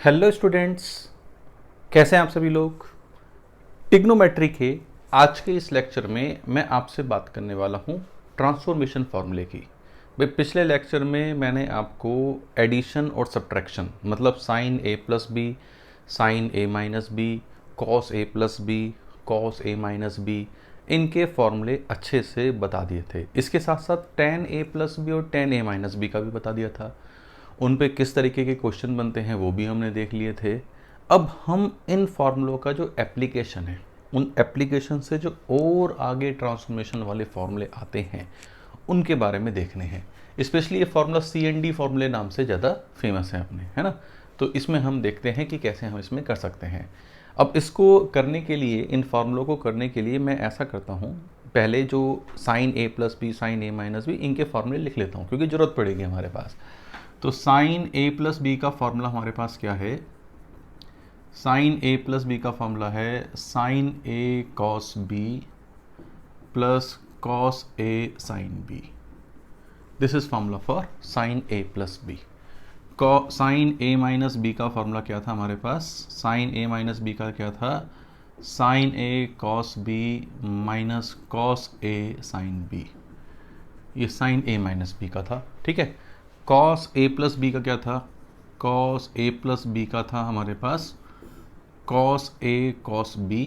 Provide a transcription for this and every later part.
Hello students, कैसे हैं आप सभी लोग। ट्रिग्नोमेट्री के आज के इस लेक्चर में मैं आपसे बात करने वाला हूं ट्रांसफॉर्मेशन फार्मूले की। भाई पिछले लेक्चर में मैंने आपको एडिशन और सब्ट्रैक्शन मतलब sign A plus b, sine A minus B, cos A plus b, cos A minus B, इनके फॉर्मूले अच्छे से बता दिए थे। इसके साथ साथ टेन ए प्लस बी और टेन ए माइनस बी का भी बता दिया था। उन पे किस तरीके के क्वेश्चन बनते हैं वो भी हमने देख लिए थे। अब हम इन फार्मूलों का जो एप्लीकेशन है, उन एप्लीकेशन से जो और आगे ट्रांसफॉर्मेशन वाले फार्मूले आते हैं उनके बारे में देखने हैं। स्पेशली ये फार्मूला CND फार्मूले नाम से ज़्यादा फेमस है अपने, है ना। तो इसमें हम देखते हैं कि कैसे हम इसमें कर सकते हैं। अब इसको करने के लिए, इन फार्मूलों को करने के लिए मैं ऐसा करता हूँ, पहले जो साइन ए प्लस बी, साइन ए माइनस बी, इनके फार्मूले लिख लेता हूँ क्योंकि ज़रूरत पड़ेगी हमारे पास। तो साइन ए प्लस बी का फॉर्मूला हमारे पास क्या है? साइन ए प्लस बी का फॉर्मूला है sine A cos b plus cos A sine b. This is formula for sine A plus b. Sine A minus b का फॉर्मूला क्या था हमारे पास? साइन ए माइनस बी का क्या था? साइन ए कॉस बी माइनस कॉस ए sine b. ये sine ए minus b का था, ठीक है। कॉस ए प्लस बी का क्या था? कॉस ए प्लस बी का था हमारे पास cos A cos b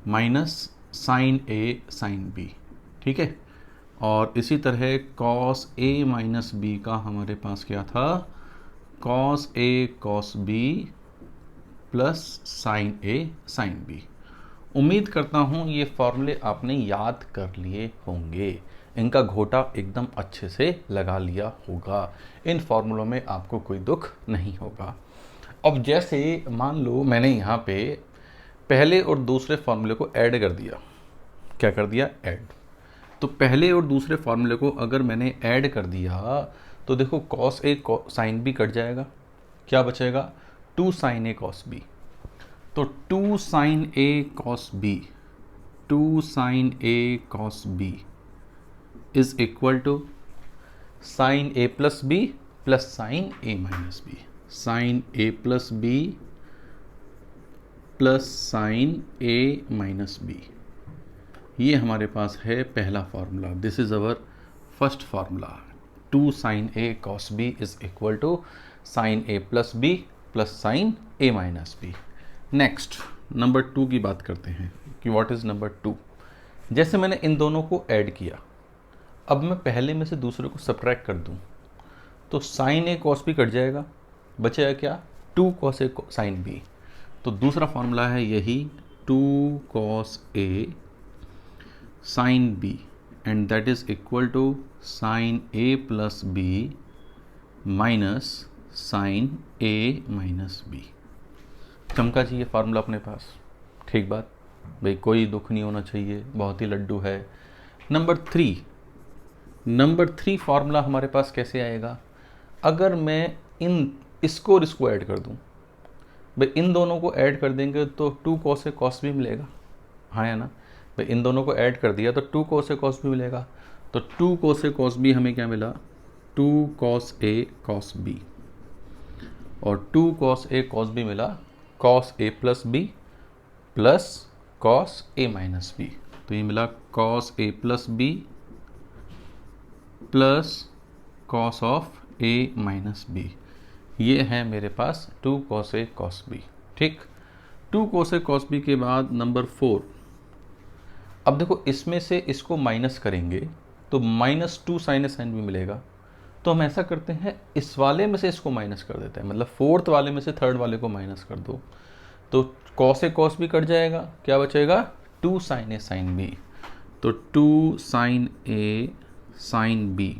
minus sine A sine B, ठीक है। और इसी तरह कॉस ए माइनस बी का हमारे पास क्या था? Cos A cos b plus sine A sine B. उम्मीद करता हूँ ये फॉर्मूले आपने याद कर लिए होंगे, इनका घोटा एकदम अच्छे से लगा लिया होगा। इन फॉर्मूलों में आपको कोई दुख नहीं होगा। अब जैसे मान लो मैंने यहाँ पे पहले और दूसरे फॉर्मूले को ऐड कर दिया। क्या कर दिया? ऐड। तो पहले और दूसरे फॉर्मूले को अगर मैंने ऐड कर दिया तो देखो कॉस ए साइन बी कट जाएगा, क्या बचेगा? टू साइन ए कॉस बी। तो two sine A cos B, two sine A cos B is equal to sine A plus B plus sine A minus B. Sine A plus B plus sine A minus B, ये हमारे पास है पहला formula. This is our first formula. Two sine A cos B is equal to sine A plus B plus sine A minus B. Next number 2 की बात करते हैं कि व्हाट इज नंबर 2। जैसे मैंने इन दोनों को ऐड किया, अब मैं पहले में से दूसरे को सब्ट्रैक्ट कर दूं तो साइन ए कॉस बी कट जाएगा, बचेगा क्या? टू कॉस ए साइन बी। तो दूसरा फॉर्मूला है यही, two cos A sine b and that is equal to sine A plus b minus sine A minus b. चमका जी ये फार्मूला अपने पास, ठीक बात भाई, कोई दुख नहीं होना चाहिए, बहुत ही लड्डू है। नंबर 3 फार्मूला हमारे पास कैसे आएगा? अगर मैं इसको और इसको ऐड कर दूं, भाई इन दोनों को ऐड कर देंगे तो टू कॉस ए कॉस बी मिलेगा, हाँ या ना। भाई इन दोनों को ऐड कर दिया तो टू कॉस ए कॉस बी मिलेगा। तो टू कॉस ए कॉस बी हमें क्या मिला? टू कॉस ए कॉस बी। और टू कॉस ए कॉस बी मिला cos A plus B plus cos A minus B. तो ये मिला cos A plus B plus cos of A minus B. ये है मेरे पास टू कॉस ए कॉस बी, ठीक। टू कॉस ए कॉस बी के बाद नंबर 4। अब देखो इसमें से इसको माइनस करेंगे तो minus two sine A sine B मिलेगा। तो हम ऐसा करते हैं, इस वाले में से इसको माइनस कर देते हैं, मतलब फोर्थ वाले में से थर्ड वाले को माइनस कर दो तो कॉस ए कॉस बी कट जाएगा, क्या बचेगा? Two sine A sine B. तो two sine A sine B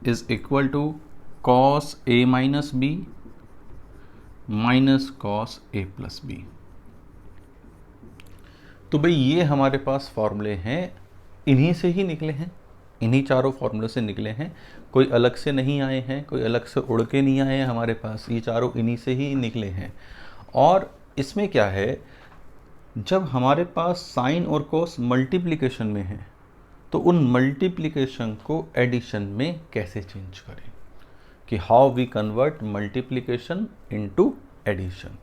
is equal to cos A minus B minus cos A plus B. तो भाई ये हमारे पास फॉर्मूले हैं, इन्हीं से ही निकले हैं, इन्हीं चारों फॉर्मूले से निकले हैं, कोई अलग से नहीं आए हैं, कोई अलग से उड़ के नहीं आए हैं हमारे पास, ये चारों इन्हीं से ही निकले हैं। और इसमें क्या है, जब हमारे पास साइन और कॉस मल्टीप्लिकेशन में है तो उन मल्टीप्लिकेशन को एडिशन में कैसे चेंज करें। कि how we convert multiplication into addition.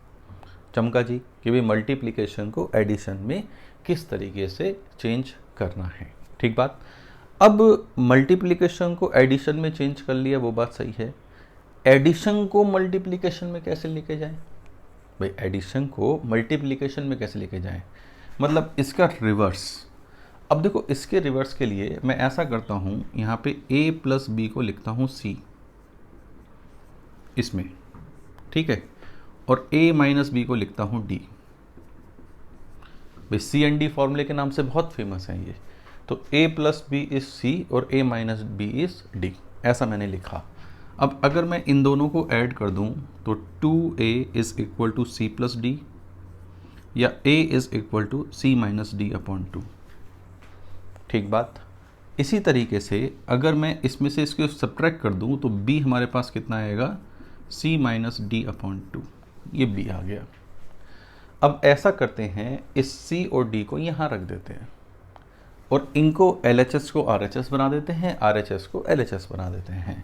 चमका जी कि भाई मल्टीप्लिकेशन को एडिशन में किस तरीके से चेंज करना है। ठीक बात। अब मल्टीप्लिकेशन को एडिशन में चेंज कर लिया, वो बात सही है। एडिशन को मल्टीप्लिकेशन में कैसे लेके जाएं? भाई एडिशन को मल्टीप्लिकेशन में कैसे लेके जाएं, मतलब इसका रिवर्स। अब देखो इसके रिवर्स के लिए मैं ऐसा करता हूँ, यहाँ पे a प्लस बी को लिखता हूँ c इसमें, ठीक है, और a माइनस बी को लिखता हूँ d। भाई सी एंड डी फॉर्मूले के नाम से बहुत फेमस है ये। तो a plus b is c और a minus b is d, ऐसा मैंने लिखा। अब अगर मैं इन दोनों को ऐड कर दूं तो 2a is equal to c plus d, या a is equal to c minus D upon 2। ठीक बात। इसी तरीके से अगर मैं इसमें से इसको सब्ट्रैक्ट कर दूं तो b हमारे पास कितना आएगा, c माइनस डी अपॉन 2, ये b आ गया। अब ऐसा करते हैं, इस c और d को यहाँ रख देते हैं और इनको LHS को RHS बना देते हैं, RHS को LHS बना देते हैं।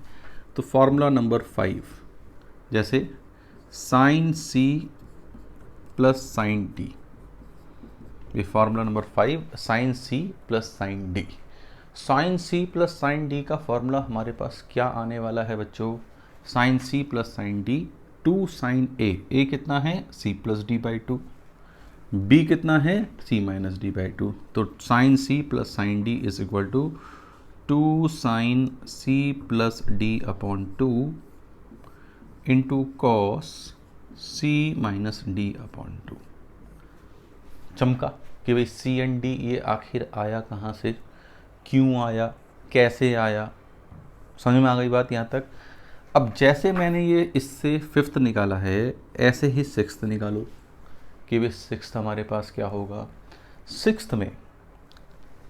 तो फॉर्मूला नंबर 5, जैसे sine c plus sine d, ये formula number 5 sine c plus sine d। Sine c plus sine d का फॉर्मूला हमारे पास क्या आने वाला है बच्चों, sine c plus sine d 2 sine a कितना है c plus D by 2, b कितना है c माइनस डी बाई 2। तो sine c plus sine d is equal to 2 sine c plus d upon 2 into cos c minus D upon 2। चमका कि भाई c and d ये आखिर आया कहाँ से, क्यों आया, कैसे आया, समझ में आ गई बात यहाँ तक। अब जैसे मैंने ये इससे 5th निकाला है, ऐसे ही 6th निकालो कि भाई 6th हमारे पास क्या होगा। 6th में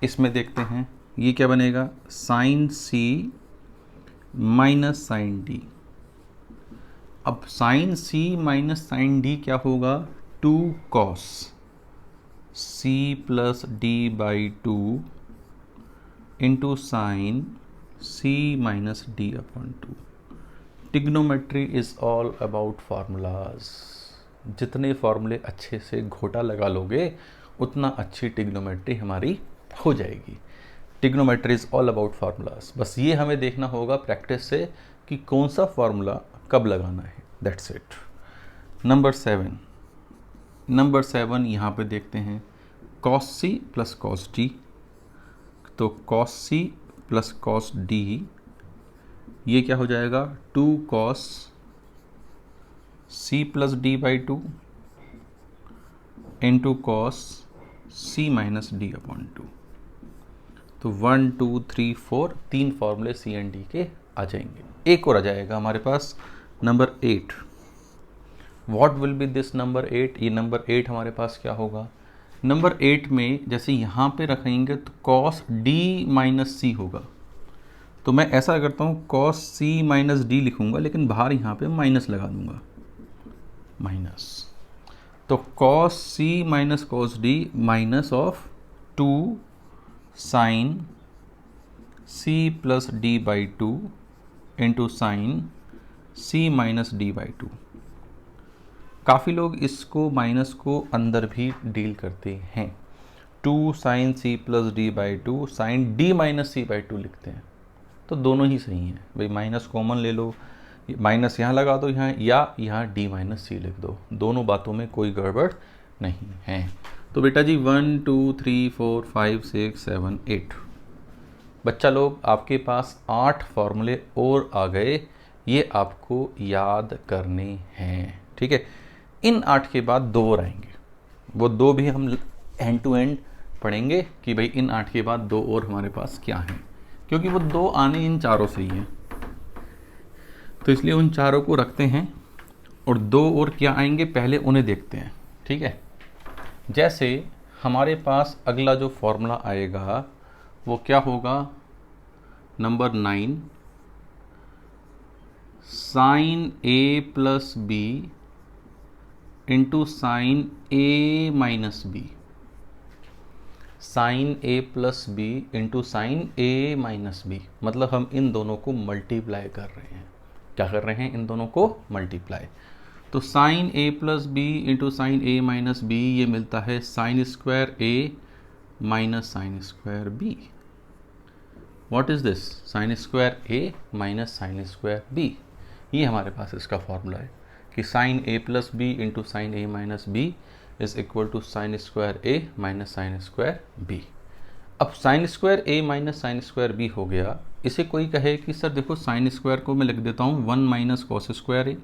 इसमें देखते हैं ये क्या बनेगा, sine c minus sine d। अब sine c minus sine d क्या होगा, 2 cos c plus D by 2 into sine c minus D upon 2। Trigonometry is all about formulas. जितने फार्मूले अच्छे से घोटा लगा लोगे उतना अच्छी टिग्नोमेट्री हमारी हो जाएगी। Trigonometry is all about formulas. बस ये हमें देखना होगा प्रैक्टिस से कि कौन सा फार्मूला कब लगाना है, दैट्स इट। नंबर 7 यहाँ पे देखते हैं, cos C plus cos D. तो cos C plus cos D ये क्या हो जाएगा, 2 cos c plus D by 2 into cos c minus D upon 2। तो 1 2 3 4 तीन फॉर्मूले c एंड d के आ जाएंगे। एक और आ जाएगा हमारे पास, number 8। What will be this number 8, ये नंबर 8 हमारे पास क्या होगा, नंबर 8 में जैसे यहाँ पे रखेंगे तो कॉस d माइनस सी होगा। तो मैं ऐसा करता हूँ, कॉस c माइनस डी लिखूंगा लेकिन बाहर यहाँ पे माइनस लगा दूंगा, माइनस। तो cos c minus cos d minus of 2 sine c plus D by 2 into sine c minus d by 2। काफ़ी लोग इसको माइनस को अंदर भी डील करते हैं, 2 sine c plus D by 2 sine d minus c by 2 लिखते हैं। तो दोनों ही सही हैं भाई, माइनस कॉमन ले लो, माइनस यहाँ लगा दो यहाँ, या यहाँ d माइनस सी लिख दो, दोनों बातों में कोई गड़बड़ नहीं है। तो बेटा जी 1 2 3 4 5 6 7 8 बच्चा लोग आपके पास 8 फॉर्मूले और आ गए, ये आपको याद करने हैं। ठीक है, इन 8 के बाद 2 और आएंगे, वो 2 भी हम एंड टू एंड पढ़ेंगे कि भाई इन 8 के बाद 2 और हमारे पास क्या हैं, क्योंकि वो 2 आने इन चारों से ही हैं। तो इसलिए उन चारों को रखते हैं और 2 और क्या आएंगे पहले उन्हें देखते हैं। ठीक है, जैसे हमारे पास अगला जो फॉर्मूला आएगा वो क्या होगा, नंबर 9 साइन ए प्लस बी इंटू साइन ए माइनस बी। साइन ए प्लस बी इंटू साइन ए माइनस बी, मतलब हम इन दोनों को मल्टीप्लाई कर रहे हैं। क्या कर रहे हैं, इन दोनों को मल्टीप्लाई। तो साइन ए प्लस बी इंटू साइन ए माइनस बी, ये मिलता है sine square A minus sine square b. What is this, sine square A minus sine square B. ये हमारे पास इसका फॉर्मूला है कि sine A plus B into sine A minus b is equal to sine square A minus sine square b. अब sine square ए minus sine square b हो गया। इसे कोई कहे कि सर देखो साइन स्क्वायर को मैं लिख देता हूँ 1 माइनस कॉस स्क्वायर ए,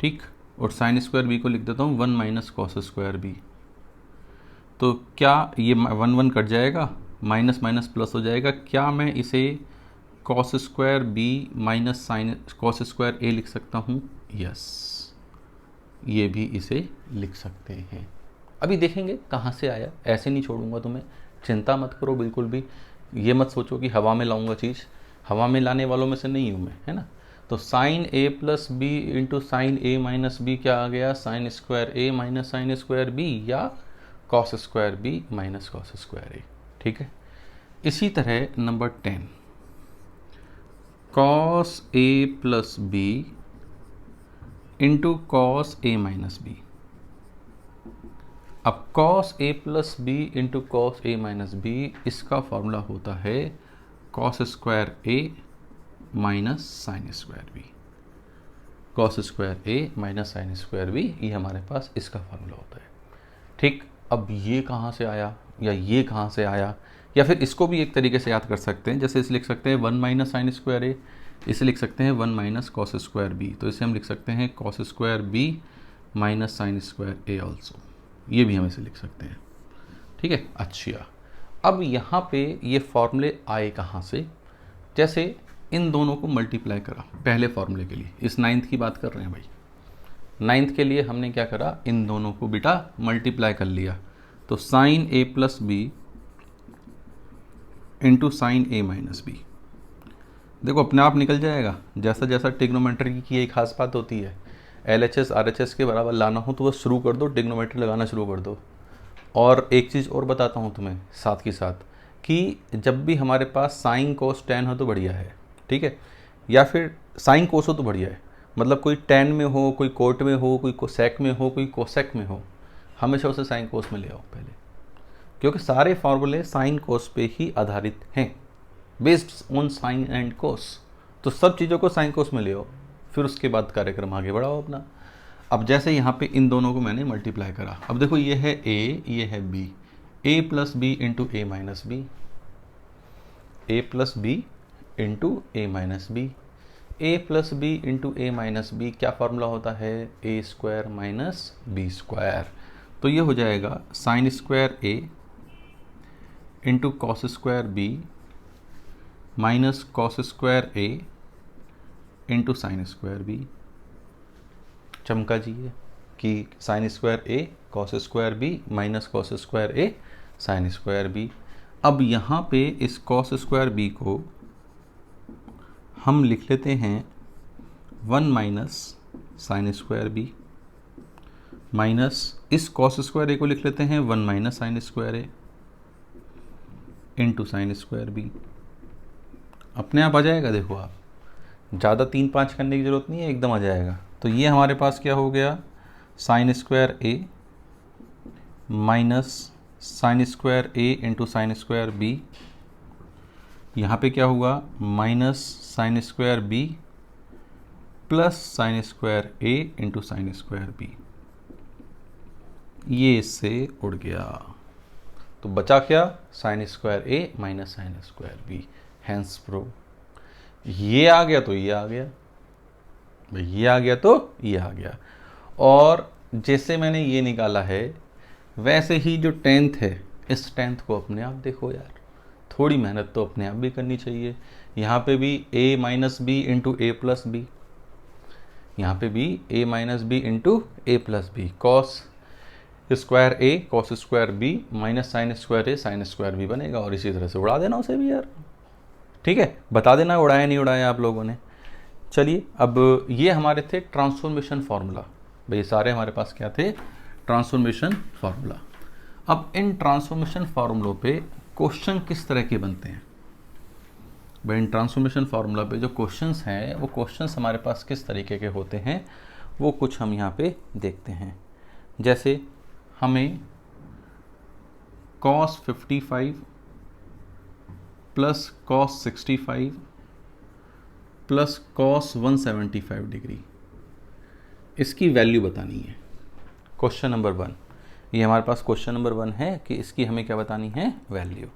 ठीक, और साइन स्क्वायर बी को लिख देता हूँ 1 माइनस कॉस स्क्वायर बी। तो क्या ये 1 1 कट जाएगा, माइनस माइनस प्लस हो जाएगा। क्या मैं इसे cos square B minus sine cos square A लिख सकता हूँ? यस, ये भी इसे लिख सकते हैं। अभी देखेंगे कहाँ से आया, ऐसे नहीं छोड़ूंगा तुम्हें, चिंता मत करो बिल्कुल भी। ये मत सोचो कि हवा में लाऊंगा चीज़, हवा में लाने वालों में से नहीं हूँ मैं, है ना। तो साइन ए प्लस बी इंटू साइन ए माइनस बी क्या आ गया, साइन स्क्वायर ए माइनस साइन स्क्वायर बी, या cos square B minus cos square A, ठीक है। इसी तरह number 10, cos A plus B into cos A minus B. अब cos A plus B into cos A minus B, इसका formula होता है cos square ए minus sine square B. Cos square ए minus sine square B, ये हमारे पास इसका formula होता है, ठीक। अब ये कहाँ से आया या ये कहाँ से आया, या फिर इसको भी एक तरीके से याद कर सकते हैं। जैसे इसे लिख सकते हैं 1 माइनस साइन स्क्वायर ए, इसे लिख सकते हैं 1 माइनस कॉस स्क्वायर बी। तो इसे हम लिख सकते हैं cos square B minus sine square A also, ये भी हम इसे लिख सकते हैं, ठीक है। अच्छा, अब यहाँ पे ये फॉर्मूले आए कहाँ से, जैसे इन दोनों को मल्टीप्लाई करा पहले फॉर्मूले के लिए, इस 9th की बात कर रहे हैं भाई। 9th के लिए हमने क्या करा, इन दोनों को बेटा मल्टीप्लाई कर लिया। तो साइन ए प्लस बी इंटू साइन ए माइनस बी, देखो अपने आप निकल जाएगा। जैसा जैसा ट्रिग्नोमेट्री की एक खास बात होती है, LHS RHS के बराबर लाना हो तो बस शुरू कर दो, ट्रिग्नोमेट्री लगाना शुरू कर दो। और एक चीज़ और बताता हूँ तुम्हें साथ के साथ, कि जब भी हमारे पास साइन कोस टेन हो तो बढ़िया है, ठीक है, या फिर साइन कोस हो तो बढ़िया है। मतलब कोई टेन में हो, कोई कोट में हो, कोई कोसेक में हो, कोई कोसेक में हो, हमेशा उसे साइन कोस में ले आओ पहले, क्योंकि सारे फॉर्मूले साइन कोस पे ही आधारित हैं, based on sine and cos. तो सब चीज़ों को साइन कोस में ले आओ, फिर उसके बाद कार्यक्रम आगे बढ़ाओ अपना। अब जैसे यहाँ पे इन दोनों को मैंने मल्टीप्लाई करा, अब देखो ये है ए, ये है B, A plus B into A minus B, A plus B into A minus B, A plus B into A minus B क्या फॉर्मूला होता है, A square minus B square. तो ये हो जाएगा साइन स्क्वायर ए into cos square B minus cos square ए into sine square B. चमका जी ये कि साइन स्क्वायर ए cos square B minus cos square ए साइन स्क्वायर बी। अब यहाँ पे इस कॉस स्क्वायर बी को हम लिख लेते हैं 1 minus sine square B, minus इस कॉस स्क्वायर ए को लिख लेते हैं 1 माइनस साइन स्क्वायर ए इंटू साइन स्क्वायर बी। अपने आप आ जाएगा, देखो आप ज़्यादा 3 5 करने की ज़रूरत नहीं है, एकदम आ जाएगा। तो ये हमारे पास क्या हो गया, साइन स्क्वायर ए माइनस साइन स्क्वायर ए इंटू साइन स्क्वायर बी। यहाँ पे क्या हुआ, minus sine square B plus sine square ए इंटू साइन स्क्वायर बी। ये इससे उड़ गया, तो बचा क्या, साइन स्क्वायर ए minus sine square B. Hence proved. ये आ गया तो ये आ गया, ये आ गया तो ये आ गया। और जैसे मैंने ये निकाला है वैसे ही जो 10th है, इस 10th को अपने आप देखो यार, थोड़ी मेहनत तो अपने आप भी करनी चाहिए। यहाँ पे भी a minus b into a plus b, यहाँ पे भी a minus b into a plus b, cos square A cos square B minus sine square A sine square b बनेगा। और इसी तरह से उड़ा देना उसे भी यार, ठीक है, बता देना उड़ाया नहीं उड़ाया आप लोगों ने। चलिए, अब ये हमारे थे ट्रांसफॉर्मेशन फार्मूला। भाई सारे हमारे पास क्या थे, ट्रांसफॉर्मेशन फार्मूला। अब इन ट्रांसफॉर्मेशन फार्मूलों पे क्वेश्चन किस तरह के बनते हैं, भाई इन ट्रांसफॉर्मेशन फार्मूला पे जो क्वेश्चंस हैं वो क्वेश्चंस हमारे पास किस तरीके के होते हैं वो कुछ हम यहाँ पे देखते हैं। जैसे हमें cos 55 plus cos 65 plus cos 175 degree इसकी वैल्यू बतानी है। क्वेश्चन नंबर 1, ये हमारे पास क्वेश्चन नंबर 1 है कि इसकी हमें क्या बतानी है, वैल्यू।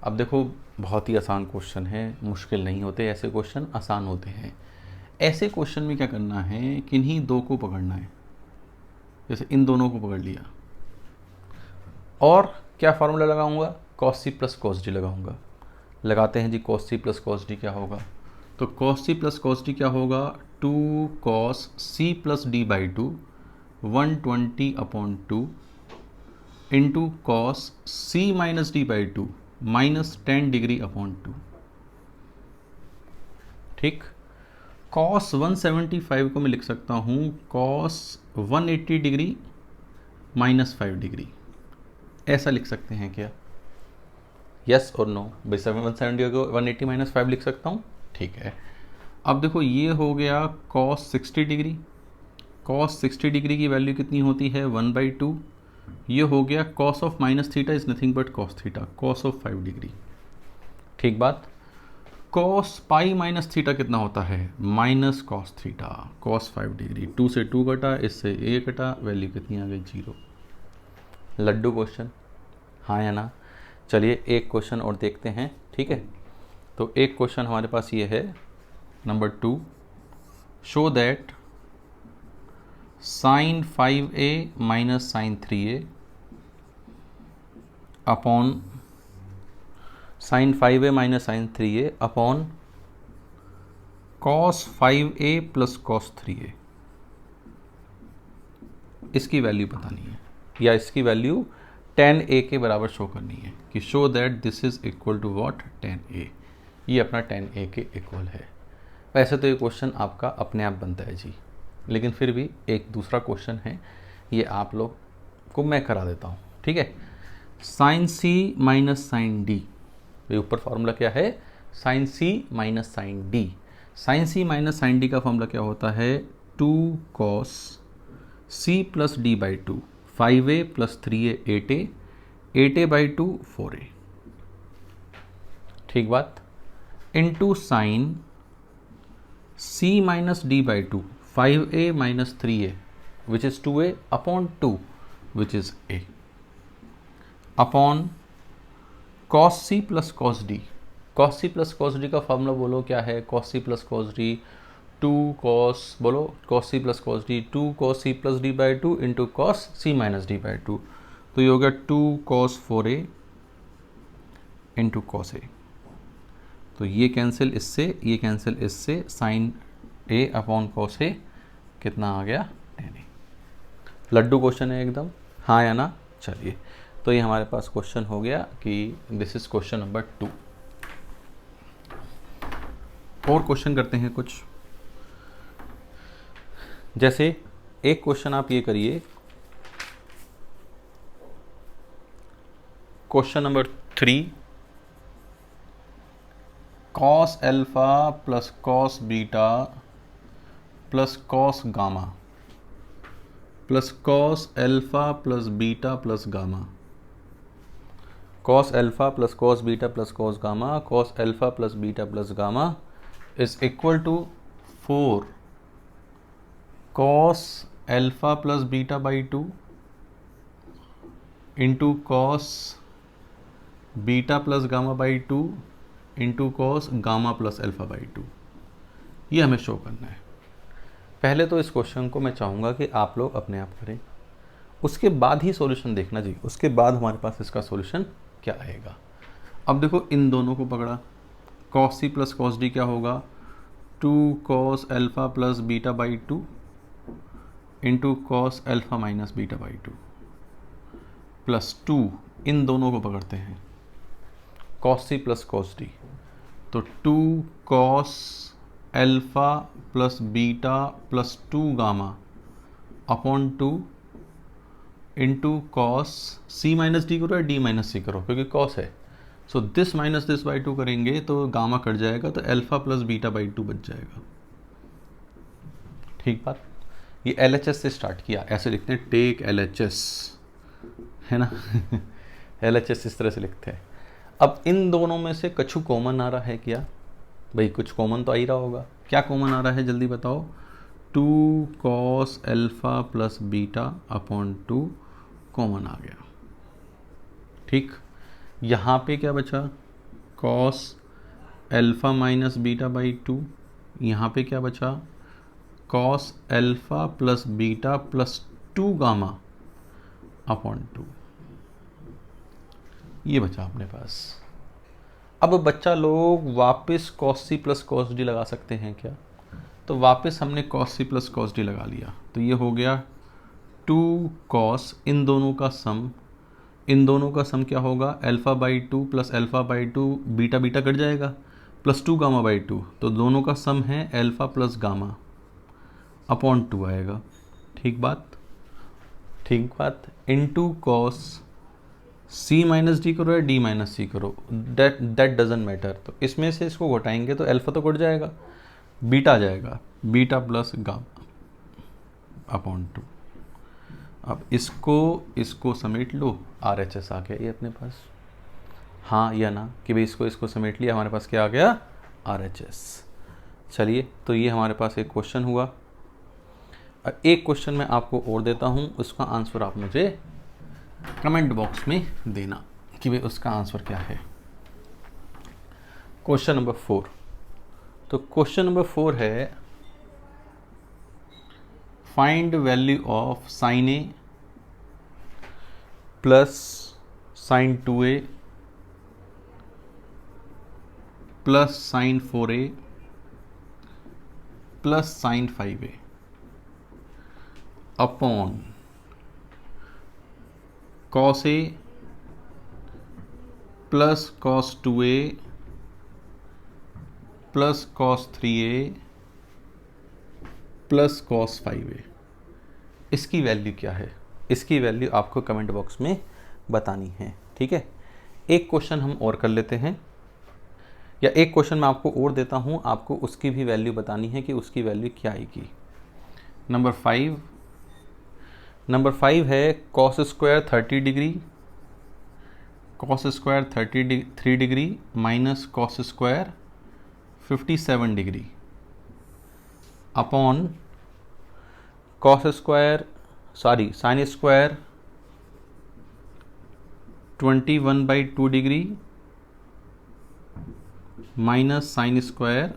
अब देखो बहुत ही आसान क्वेश्चन है, मुश्किल नहीं होते ऐसे क्वेश्चन, आसान होते हैं। ऐसे क्वेश्चन में क्या करना है, किन्हीं दो को पकड़ना है। जैसे इन दोनों को पकड़ लिया और क्या फार्मूला लगाऊंगा, cos c plus cos d लगाऊंगा। लगाते हैं जी, cos c plus cos d क्या होगा, तो cos c plus cos d क्या होगा, 2 cos c plus d by 2 120/2 into cos c minus d by 2 minus 10 degree upon 2। ठीक, cos 175 को मैं लिख सकता हूँ cos 180 डिग्री माइनस 5 डिग्री, ऐसा लिख सकते हैं क्या, यस और नो। भाई 170 को 180 माइनस 5 लिख सकता हूँ, ठीक है। अब देखो ये हो गया cos 60 डिग्री, cos 60 डिग्री की वैल्यू कितनी होती है, 1/2। ये हो गया cos of minus theta is nothing but cos theta, cos of 5 degree. ठीक बात, cos पाई माइनस थीटा कितना होता है, minus cos theta, cos 5 degree. 2 से 2 कटा, इससे a कटा, वैल्यू कितनी आ गई, 0। लड्डू क्वेश्चन, हाँ या ना। चलिए एक क्वेश्चन और देखते हैं, ठीक है। तो एक क्वेश्चन हमारे पास ये है number 2, show that sin 5a minus sin 3a upon sin 5a minus sin 3a upon cos 5a plus cos 3a, इसकी वैल्यू बतानी है या इसकी वैल्यू 10a के बराबर शो करनी है कि show that this is equal to what, 10a। ये अपना 10a के इक्वल है। वैसे तो ये क्वेश्चन आपका अपने आप बनता है जी, लेकिन फिर भी एक दूसरा क्वेश्चन है, ये आप लोग को मैं करा देता हूँ, ठीक है। sin c minus sine d, ये ऊपर फार्मूला क्या है, sin c minus sine d. sin c minus sine d का फार्मूला क्या होता है, 2 cos c plus D by 2, 5a plus 3a 8a, 8a by 2 4a। ठीक बात, into sine c minus d by 2, 5a minus 3a which is 2a upon 2 which is a, upon cos c plus cos d। cos c plus cos d का formula बोलो क्या है, cos c plus cos d 2 cos, बोलो cos c plus cos d 2 cos c plus d by 2 into cos c minus d by 2, तो ये हो गया 2 cos 4a into cos a। तो ये कैंसिल इससे, ये कैंसिल इससे, sine a upon cos a कितना आ गया, 10a। लड्डू क्वेश्चन है एकदम, हाँ या ना। चलिए, तो ये हमारे पास क्वेश्चन हो गया कि दिस इज क्वेश्चन नंबर 2। और क्वेश्चन करते हैं कुछ, जैसे एक क्वेश्चन आप ये करिए, question number 3, cos alpha plus cos beta plus cos gamma plus cos alpha plus beta plus gamma, cos alpha plus cos beta plus cos gamma, cos alpha plus beta plus gamma is equal to 4 cos alpha plus beta by 2 into cos beta plus gamma by 2 into cos gamma plus alpha by 2। ये हमें show करना है। पहले तो इस question को मैं चाहूँगा कि आप लोग अपने आप करें, उसके बाद ही सॉल्यूशन देखना जी, उसके बाद हमारे पास इसका सॉल्यूशन क्या आएगा। अब देखो इन दोनों को पकड़ा, cos c plus cos d क्या होगा, 2 cos alpha plus beta by 2 into cos alpha minus beta by 2 plus 2, इन दोनों को पकड़ते हैं, cos c plus cos d, तो 2 cos alpha plus beta plus 2 gamma upon 2 into cos c minus D करो या d minus सी करो, क्योंकि cos है, so this minus this by 2 करेंगे तो गामा कट जाएगा, तो अल्फा प्लस बीटा बाई 2 बच जाएगा। ठीक बात। ये LHS से स्टार्ट किया, ऐसे लिखते हैं टेक LHS, है ना। LHS इस तरह से लिखते हैं। अब इन दोनों में से कछु कॉमन आ रहा है क्या? भाई कुछ कॉमन तो आ ही रहा होगा। क्या कॉमन आ रहा है जल्दी बताओ? 2 cos alpha plus beta upon 2 common आ गया। ठीक, यहाँ पे क्या बचा? cos alpha minus beta by 2। यहाँ पे क्या बचा? cos alpha plus beta plus 2 gamma upon 2। ये बचा अपने पास। अब बच्चा लोग वापस cos c plus cos d लगा सकते हैं क्या? तो वापस हमने cos c plus cos d लगा लिया, तो ये हो गया 2 cos, इन दोनों का सम क्या होगा? Alpha by 2 plus alpha by 2, beta beta cut जाएगा, प्लस 2 गामा बाई 2, तो दोनों का सम है अल्फा प्लस गामा अपॉन 2 आएगा। ठीक बात। Into cos c minus D करो या d माइनस सी करो, दैट डजेंट मैटर। तो इसमें से इसको घटाएंगे तो अल्फा तो घट जाएगा, बीटा आ जाएगा, बीटा प्लस गामा अपॉन 2। अब इसको समेट लो, RHS आ गया ये अपने पास। हाँ या ना कि भाई इसको समेट लिया, हमारे पास क्या आ गया? RHS। चलिए, तो ये हमारे पास एक क्वेश्चन हुआ। एक क्वेश्चन मैं आपको और देता हूँ, उसका आंसर आप मुझे कमेंट बॉक्स में देना कि भाई उसका आंसर क्या है। Question number 4। तो क्वेश्चन नंबर 4 है find value of sine A plus sign 2a plus sign 4a plus sign 5a upon cos a plus cos 2a plus cos 3a plus cos 5a। इसकी value क्या है? इसकी value आपको comment box में बतानी है। ठीक है, एक क्वेश्चन हम और कर लेते हैं, या एक क्वेश्चन मैं आपको और देता हूं, आपको उसकी भी वैल्यू बतानी है कि उसकी वैल्यू क्या आएगी। नंबर 5 है cos square 30 degree, cos square 3 degree minus cos square 57 degree upon sine square 21/2 degree minus sine square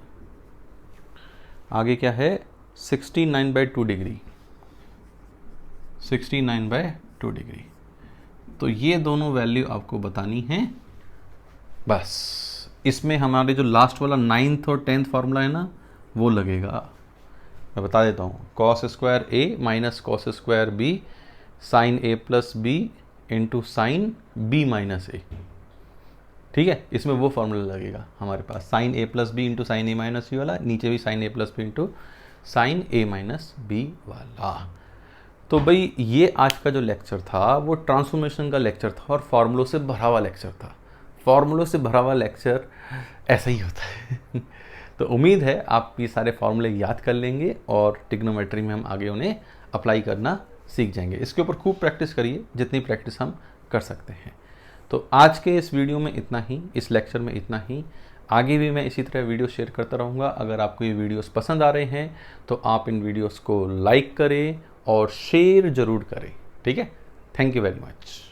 आगे क्या है 69/2 डिग्री, 69/2 डिग्री। तो ये दोनों वैल्यू आपको बतानी है। बस इसमें हमारे जो लास्ट वाला 9th और 10th फार्मूला है ना, वो लगेगा। मैं बता देता हूँ, cos square a minus cos square b sine a plus b into sine b minus a। ठीक है, इसमें वो फार्मूला लगेगा हमारे पास, sine a plus b into sine a minus b वाला, नीचे भी sine a plus b into sine a minus b वाला। तो भाई ये आज का जो लेक्चर था वो ट्रांसफॉर्मेशन का लेक्चर था और फार्मूलों से भरा हुआ लेक्चर था। फार्मूलों से भरा हुआ लेक्चर ऐसा ही होता है। तो उम्मीद है आप ये सारे फार्मूले याद कर लेंगे और ट्रिग्नोमेट्री में हम आगे उन्हें अप्लाई करना सीख जाएंगे। इसके ऊपर खूब प्रैक्टिस करिए, जितनी प्रैक्टिस हम कर सकते हैं। तो आज के इस वीडियो में इतना ही, इस लेक्चर में इतना ही। आगे भी मैं इसी तरह वीडियो शेयर करता रहूँगा। अगर आपको ये वीडियोस पसंद आ रहे हैं तो आप इन वीडियोस को लाइक करें और शेयर ज़रूर करें। ठीक है, थैंक यू वेरी मच।